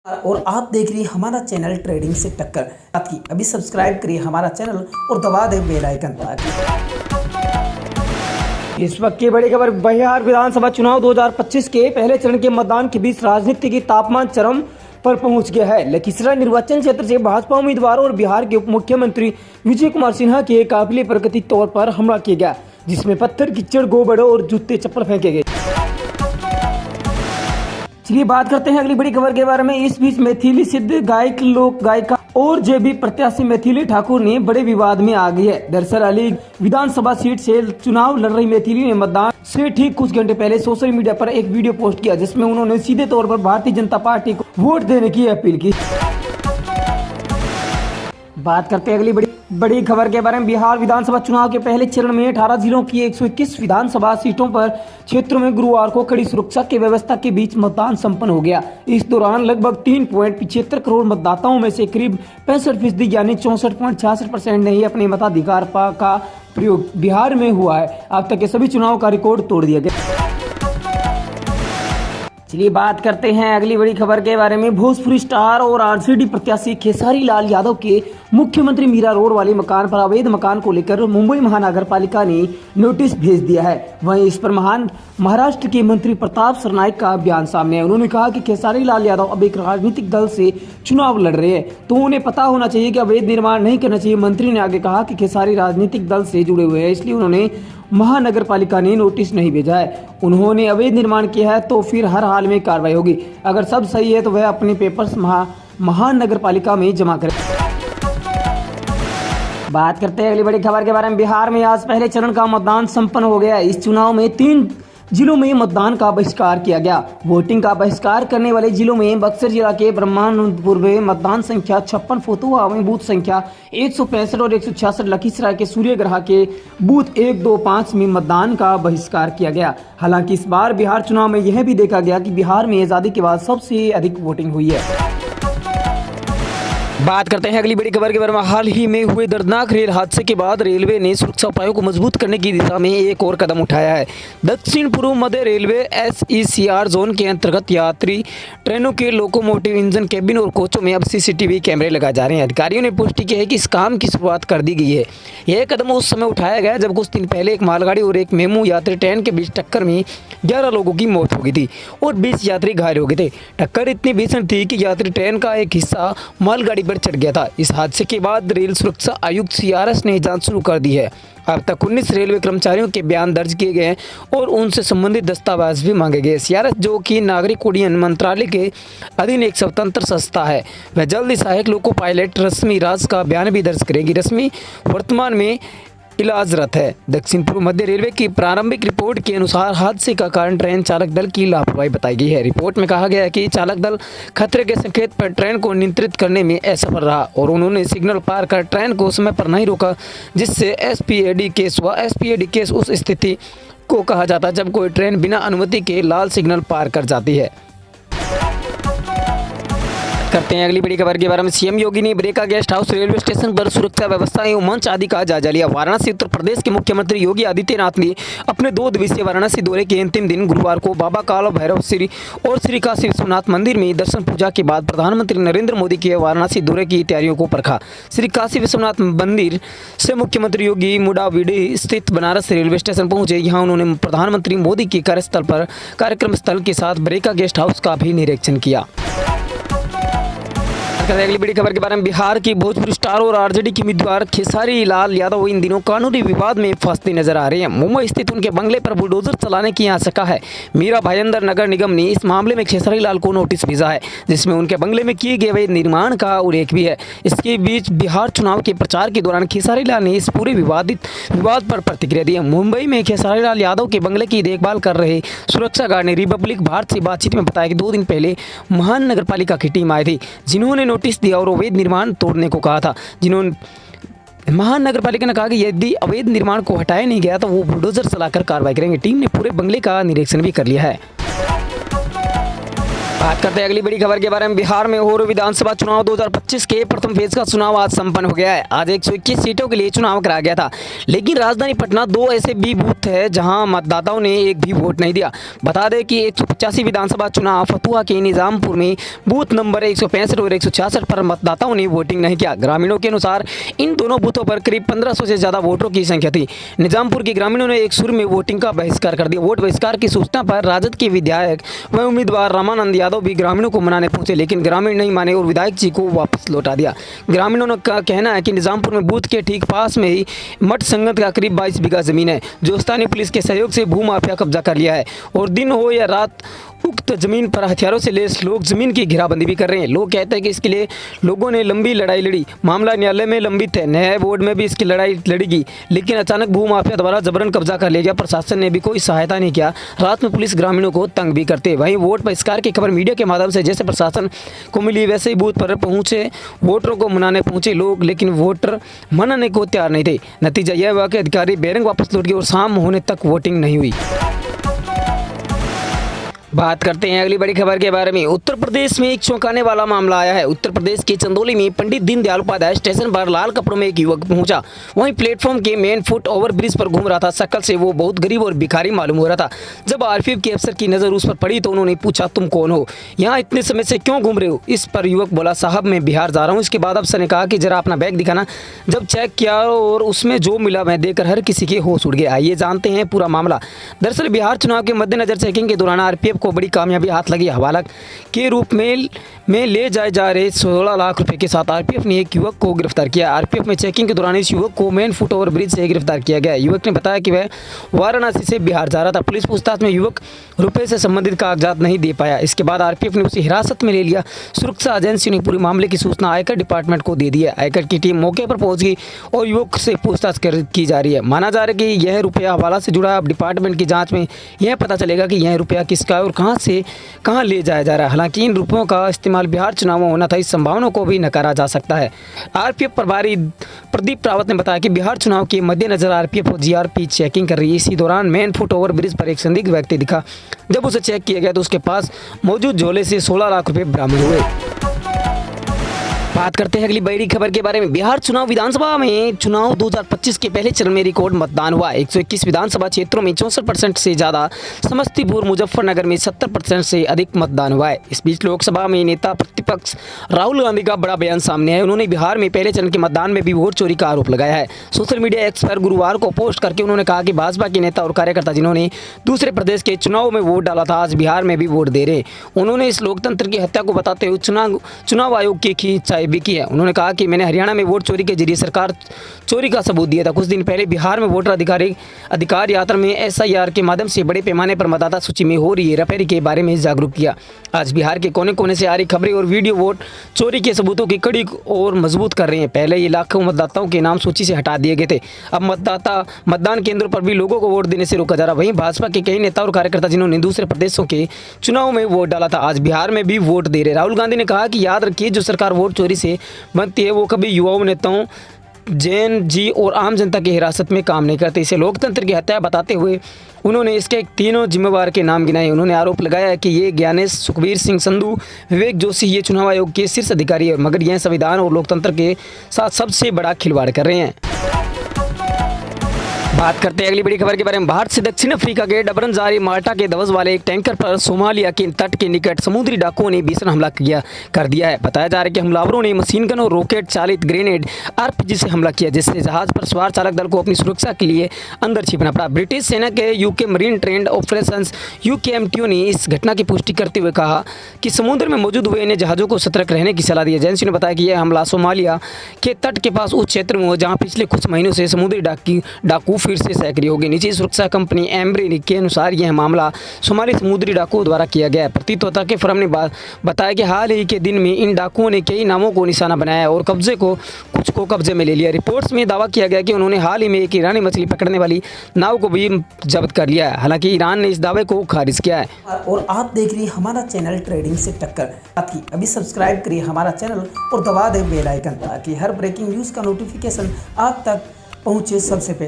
और आप देख रही हमारा चैनल ट्रेडिंग से टक्कर। साथ ही अभी सब्सक्राइब करिए हमारा चैनल और दबा दें बेल आइकन ताकि इस वक्त की बड़ी खबर। बिहार विधानसभा चुनाव 2025 के पहले चरण के मतदान के बीच राजनीति की तापमान चरम पर पहुंच गया है। लखीसराय निर्वाचन क्षेत्र से भाजपा उम्मीदवारों और बिहार के उप मुख्यमंत्री विजय कुमार सिन्हा के काफिले पर कथित तौर पर हमला किया गया, जिसमें पत्थर, कीचड़, गोबर और जूते चप्पल फेंके गए। चलिए बात करते हैं अगली बड़ी खबर के बारे में। इस बीच मैथिली सिद्ध गायक, लोक गायिका और जेबी प्रत्याशी मैथिली ठाकुर ने बड़े विवाद में आ गई है। दरअसल अली विधानसभा सीट से चुनाव लड़ रही मैथिली ने मतदान से ठीक कुछ घंटे पहले सोशल मीडिया पर एक वीडियो पोस्ट किया, जिसमें उन्होंने सीधे तौर पर भारतीय जनता पार्टी को वोट देने की अपील की। बात करते हैं अगली बड़ी खबर के बारे में। बिहार विधानसभा चुनाव के पहले चरण में 18 जिलों की 121 विधानसभा सीटों पर क्षेत्रों में गुरुवार को कड़ी सुरक्षा की व्यवस्था के बीच मतदान संपन्न हो गया। इस दौरान लगभग 3.75 करोड़ मतदाताओं में से करीब 65% यानी 64.66% ने ही अपने मताधिकार का प्रयोग बिहार में हुआ है। अब तक के सभी चुनाव का रिकॉर्ड तोड़ दिया गया। चलिए बात करते हैं अगली बड़ी खबर के बारे में। भोजपुरी स्टार और आरजेडी प्रत्याशी खेसारी लाल यादव के मुख्यमंत्री मीरा रोड वाले मकान पर अवैध मकान को लेकर मुंबई महानगर पालिका ने नोटिस भेज दिया है। वहीं इस पर महाराष्ट्र के मंत्री प्रताप सरनाइक का बयान सामने है। उन्होंने कहा कि खेसारी लाल यादव अब एक राजनीतिक दल से चुनाव लड़ रहे हैं, तो उन्हें पता होना चाहिए कि अवैध निर्माण नहीं करना चाहिए। मंत्री ने आगे कहा कि खेसारी राजनीतिक दल से जुड़े हुए हैं, इसलिए उन्होंने महानगर पालिका ने नोटिस नहीं भेजा है। उन्होंने अवैध निर्माण किया है तो फिर हर हाल में कार्रवाई होगी। अगर सब सही है तो वह अपने पेपर्स महानगर पालिका में जमा करें। बात करते हैं अगली बड़ी खबर के बारे में। बिहार में आज पहले चरण का मतदान संपन्न हो गया। इस चुनाव में 3 जिलों में मतदान का बहिष्कार किया गया। वोटिंग का बहिष्कार करने वाले जिलों में बक्सर जिला के ब्रह्मानंदपुर में मतदान संख्या 56, फतुहा में बूथ संख्या 165 और 166, लखीसराय के सूर्यग्रह के बूथ 1, 2, 5 में मतदान का बहिष्कार किया गया। हालांकि इस बार बिहार चुनाव में यह भी देखा गया कि बिहार में आजादी के बाद सबसे अधिक वोटिंग हुई है। बात करते हैं अगली बड़ी खबर के बारे में। हाल ही में हुए दर्दनाक रेल हादसे के बाद रेलवे ने सुरक्षा उपायों को मजबूत करने की दिशा में एक और कदम उठाया है। दक्षिण पूर्व मध्य रेलवे SECR जोन के अंतर्गत यात्री ट्रेनों के लोकोमोटिव इंजन, कैबिन और कोचों में अब CCTV कैमरे लगाए जा रहे हैं। अधिकारियों ने पुष्टि की है कि इस काम की शुरुआत कर दी गई है। यह कदम उस समय उठाया गया जब कुछ दिन पहले एक मालगाड़ी और एक मेमू यात्री ट्रेन के बीच टक्कर में 11 लोगों की मौत हो गई थी और 20 यात्री घायल हो गए थे। टक्कर इतनी भीषण थी कि यात्री ट्रेन का एक हिस्सा मालगाड़ी पर चढ़ गया था। इस हादसे के बाद रेल सुरक्षा आयुक्त CRS ने जांच शुरू कर दी है। अब तक 19 रेलवे कर्मचारियों के बयान दर्ज किए गए हैं और उनसे संबंधित दस्तावेज भी मांगे गए। CRS, जो कि नागरिक उड्डयन मंत्रालय के अधीन एक स्वतंत्र संस्था है, वह जल्द ही सहायक लोको पायलट रश्मि राज का बयान भी दर्ज करेगी। रश्मि वर्तमान में इलाजरत है। दक्षिण पूर्व मध्य रेलवे की प्रारंभिक रिपोर्ट के अनुसार हादसे का कारण ट्रेन चालक दल की लापरवाही बताई गई है। रिपोर्ट में कहा गया है कि चालक दल खतरे के संकेत पर ट्रेन को नियंत्रित करने में असफल रहा और उन्होंने सिग्नल पार कर ट्रेन को समय पर नहीं रोका, जिससे SPAD केस हुआ। SPAD केस उस स्थिति को कहा जाता है जब कोई ट्रेन बिना अनुमति के लाल सिग्नल पार कर जाती है। करते हैं अगली बड़ी खबर के बारे में। CM योगी ने ब्रेका गेस्ट हाउस, रेलवे स्टेशन पर सुरक्षा व्यवस्था एवं मंच आदि का जायजा लिया। वाराणसी उत्तर प्रदेश के मुख्यमंत्री योगी आदित्यनाथ ने अपने 2 दिवसीय वाराणसी दौरे के अंतिम दिन गुरुवार को बाबा काल भैरव और श्री काशी विश्वनाथ मंदिर में दर्शन पूजा के बाद प्रधानमंत्री नरेंद्र मोदी के वाराणसी दौरे की तैयारियों को परखा। श्री काशी विश्वनाथ मंदिर से मुख्यमंत्री योगी मुडाविडी स्थित बनारस रेलवे स्टेशन पहुंचे। यहाँ उन्होंने प्रधानमंत्री मोदी के कार्यक्रम स्थल के साथ ब्रेका गेस्ट हाउस का भी निरीक्षण किया। अगली बड़ी खबर के बारे में। बिहार की भोजपुरी स्टार और आरजेडी के उम्मीदवार खेसारी लाल यादव इन दिनों कानूनी विवाद में फंसते नजर आ रहे हैं। मुंबई स्थित उनके बंगले पर बुलडोजर चलाने की आशंका है। मीरा भाईंदर नगर निगम ने इस मामले में खेसारी लाल को नोटिस भेजा है, जिसमें उनके बंगले में किए गए अवैध निर्माण का उल्लेख भी है। इसके बीच बिहार चुनाव के प्रचार के दौरान खेसारी लाल ने इस पूरे विवाद पर प्रतिक्रिया दी। मुंबई में खेसारी लाल यादव के बंगले की देखभाल कर रहे सुरक्षा गार्ड ने रिपब्लिक भारत से बातचीत में बताया कि 2 दिन पहले महानगर पालिका की टीम आई थी, जिन्होंने नोटिस दिया और अवैध निर्माण तोड़ने को कहा था। महानगर पालिका ने कहा कि यदि अवैध निर्माण को हटाया नहीं गया तो वो बुलडोजर चलाकर कार्रवाई करेंगे। टीम ने पूरे बंगले का निरीक्षण भी कर लिया है। बात करते हैं अगली बड़ी खबर के बारे में। बिहार में हो रहे विधानसभा चुनाव 2025 के प्रथम फेज का चुनाव आज संपन्न हो गया है। आज 121 सीटों के लिए चुनाव कराया गया था, लेकिन राजधानी पटना 2 ऐसे भी बूथ है जहां मतदाताओं ने एक भी वोट नहीं दिया। बता दें कि 185 विधानसभा चुनाव फतुहा के निजामपुर में बूथ नंबर 165 और 166 पर मतदाताओं ने वोटिंग नहीं किया। ग्रामीणों के अनुसार इन दोनों बूथों पर करीब 1500 से ज्यादा वोटरों की संख्या थी। निजामपुर के ग्रामीणों ने एक सुर में वोटिंग का बहिष्कार कर दिया। वोट बहिष्कार की सूचना पर राजद के विधायक व उम्मीदवार रामानंद यादव भी ग्रामीणों को मनाने पहुंचे, लेकिन ग्रामीण नहीं माने और विधायक जी को वापस लौटा दिया। ग्रामीणों का कहना है कि निजामपुर में बूथ के ठीक पास में ही मठ संगत का करीब 22 बीघा जमीन है, जो स्थानीय पुलिस के सहयोग से भूमाफिया कब्जा कर लिया है और दिन हो या रात उक्त जमीन पर हथियारों से लैस लोग जमीन की घेराबंदी भी कर रहे हैं। लोग कहते हैं कि इसके लिए लोगों ने लंबी लड़ाई लड़ी, मामला न्यायालय में लंबित है, न्याय बोर्ड में भी इसकी लड़ाई लड़ेगी, लेकिन अचानक भूमाफिया द्वारा जबरन कब्जा कर लिया गया। प्रशासन ने भी कोई सहायता नहीं किया। रात में पुलिस ग्रामीणों को तंग भी करते। वहीं वोट बहिष्कार की खबर मीडिया के माध्यम से जैसे प्रशासन को मिली, वैसे ही बूथ पर पहुंचे वोटरों को मनाने पहुंचे लोग, लेकिन वोटर मनाने को तैयार नहीं थे। नतीजा यह हुआ कि अधिकारी बेरंग वापस लौट गए और शाम होने तक वोटिंग नहीं हुई। बात करते हैं अगली बड़ी खबर के बारे में। उत्तर प्रदेश में एक चौंकाने वाला मामला आया है। उत्तर प्रदेश के चंदौली में पंडित दीनदयाल उपाध्याय स्टेशन पर लाल कपड़ों में एक युवक पहुंचा। वहीं प्लेटफॉर्म के मेन फुट ओवर ब्रिज पर घूम रहा था। शक्ल से वो बहुत गरीब और भिखारी मालूम हो रहा था। जब आरपीएफ के अफसर की नजर उस पर पड़ी तो उन्होंने पूछा, तुम कौन हो, यहाँ इतने समय से क्यों घूम रहे हो? इस पर युवक बोला, साहब मैं बिहार जा रहा हूँ। इसके बाद अफसर ने कहा कि जरा अपना बैग दिखाना। जब चेक किया और उसमें जो मिला वह देखकर हर किसी के होश उड़ गए। आइए जानते हैं पूरा मामला। दरअसल बिहार चुनाव के मद्देनजर चेकिंग के दौरान आरपीएफ को बड़ी कामयाबी हाथ लगी। हवाला के रूप में ले जाए जा रहे 16 लाख रुपए के साथ आरपीएफ ने एक युवक को गिरफ्तार किया। आरपीएफ में चेकिंग के दौरान इस युवक को मेन फुट ओवर ब्रिज से गिरफ्तार किया गया। युवक ने बताया कि वह वाराणसी से बिहार जा रहा था। पुलिस पूछताछ में युवक रुपए से संबंधित कागजात नहीं दे पाया। इसके बाद आरपीएफ ने उसे हिरासत में ले लिया। सुरक्षा एजेंसी ने पूरे मामले की सूचना आयकर डिपार्टमेंट को दे दी है। आयकर की टीम मौके पर पहुंच गई और युवक से पूछताछ की जा रही है। माना जा रहा है कि यह रुपया हवाला से जुड़ा है। अब डिपार्टमेंट की जाँच में यह पता चलेगा कि यह रुपया किसका है और कहाँ से कहाँ ले जाया जा रहा है। हालांकि इन रुपयों का इस्तेमाल बिहार चुनाव में होना था, इस संभावना को भी नकारा जा सकता है। आरपीएफ प्रभारी प्रदीप रावत ने बताया कि बिहार चुनाव के मद्देनजर आरपीएफ और जीआरपी चेकिंग कर रही है। इसी दौरान मेन फुट ओवर ब्रिज पर एक संदिग्ध व्यक्ति दिखा। जब उसे चेक किया गया तो उसके पास मौजूद झोले से 16 लाख रुपए बरामद हुए। बात करते हैं अगली बड़ी खबर के बारे में। बिहार चुनाव विधानसभा में चुनाव 2025 के पहले चरण में रिकॉर्ड मतदान हुआ। 121 विधानसभा क्षेत्रों में 64% से ज़्यादा, समस्तीपुर मुजफ्फरनगर में 70% से अधिक मतदान हुआ है। इस बीच लोकसभा में नेता प्रतिपक्ष राहुल गांधी का बड़ा बयान सामने है। उन्होंने बिहार में पहले चरण के मतदान में भी वोट चोरी का आरोप लगाया है। सोशल मीडिया एक्स पर गुरुवार को पोस्ट करके उन्होंने कहा कि भाजपा के नेता और कार्यकर्ता जिन्होंने दूसरे प्रदेश के चुनाव में वोट डाला था, आज बिहार में भी वोट दे रहे। उन्होंने इस लोकतंत्र की हत्या को बताते हुए चुनाव आयोग की खींचाई भी की है। उन्होंने कहा कि मैंने हरियाणा में वोट चोरी के जरिए सरकार चोरी का सबूत दिया था। कुछ दिन पहले बिहार में वोटर अधिकार यात्रा में एसआईआर के माध्यम से बड़े पैमाने पर मतदाता सूची में हो रही हेराफेरी के बारे में जागरूक किया। आज बिहार के कोने कोने से आ रही खबरें और वीडियो वोट चोरी के सबूतों की कड़ी और मजबूत कर रहे हैं। पहले ये लाखों मतदाताओं के नाम सूची से हटा दिए गए थे। अब मतदान केंद्रों पर भी लोगों को वोट देने से रोका जा रहा। वहीं भाजपा के कई नेता और कार्यकर्ता जिन्होंने दूसरे प्रदेशों के चुनाव में वोट डाला था, आज बिहार में भी वोट दे रहे। राहुल गांधी ने कहा कि याद रखिए, जो सरकार वोट चोरी से बनती है वो कभी युवाओं, नेताओं, जैन जी और आम जनता की हिरासत में काम नहीं करते। इसे लोकतंत्र की हत्या बताते हुए उन्होंने इसके तीनों जिम्मेवार के नाम गिनाए। उन्होंने आरोप लगाया कि ये ज्ञानेश, सुखबीर सिंह संधू, विवेक जोशी ये चुनाव आयोग के शीर्ष अधिकारी है, मगर यह संविधान और लोकतंत्र के साथ सबसे बड़ा खिलवाड़ कर रहे हैं। बात करते हैं अगली बड़ी खबर के बारे में। भारत से दक्षिण अफ्रीका के डबरन जारी माल्टा के दवज वाले एक टैंकर पर सोमालिया के तट के निकट समुद्री डाकुओं ने भीषण हमला कर दिया है। बताया जा रहा है कि हमलावरों ने मशीन गन और रॉकेट चालित ग्रेनेड आरपीजी से हमला किया, जिससे जहाज पर सवार चालक दल को अपनी सुरक्षा के लिए अंदर छिपना पड़ा। ब्रिटिश सेना के UK marine trend operations UKMTO ने इस घटना की पुष्टि करते हुए कहा कि समुद्र में मौजूद हुए अन्य जहाज़ों को सतर्क रहने की सलाह दी। एजेंसी ने बताया कि यह हमला सोमालिया के तट के पास उस क्षेत्र में हुआ जहाँ पिछले कुछ महीनों से समुद्री डाकू फिर से सक्रिय हो गए। निजी सुरक्षा कंपनी एम्ब्री के अनुसार यह मामला सोमाली समुद्री डाकुओं द्वारा किया गया है। प्रतीत होता के फर्म ने बताया कि हाल ही के दिन में इन डाकुओं ने कई नावों को निशाना बनाया और कुछ को कब्जे में ले लिया। रिपोर्ट्स में दावा किया गया कि उन्होंने हाल ही में एक ईरानी मछली पकड़ने वाली नाव को भी जब्त कर लिया है। हालांकि ईरान ने इस दावे को खारिज किया है। और आप देख रही हमारा चैनल ट्रेडिंग से टक्कर। साथ ही अभी सब्सक्राइब करिए हमारा चैनल और दबा दे बेल आइकन, ताकि हर ब्रेकिंग न्यूज़ का नोटिफिकेशन आप तक पहुँचे सबसे पहले।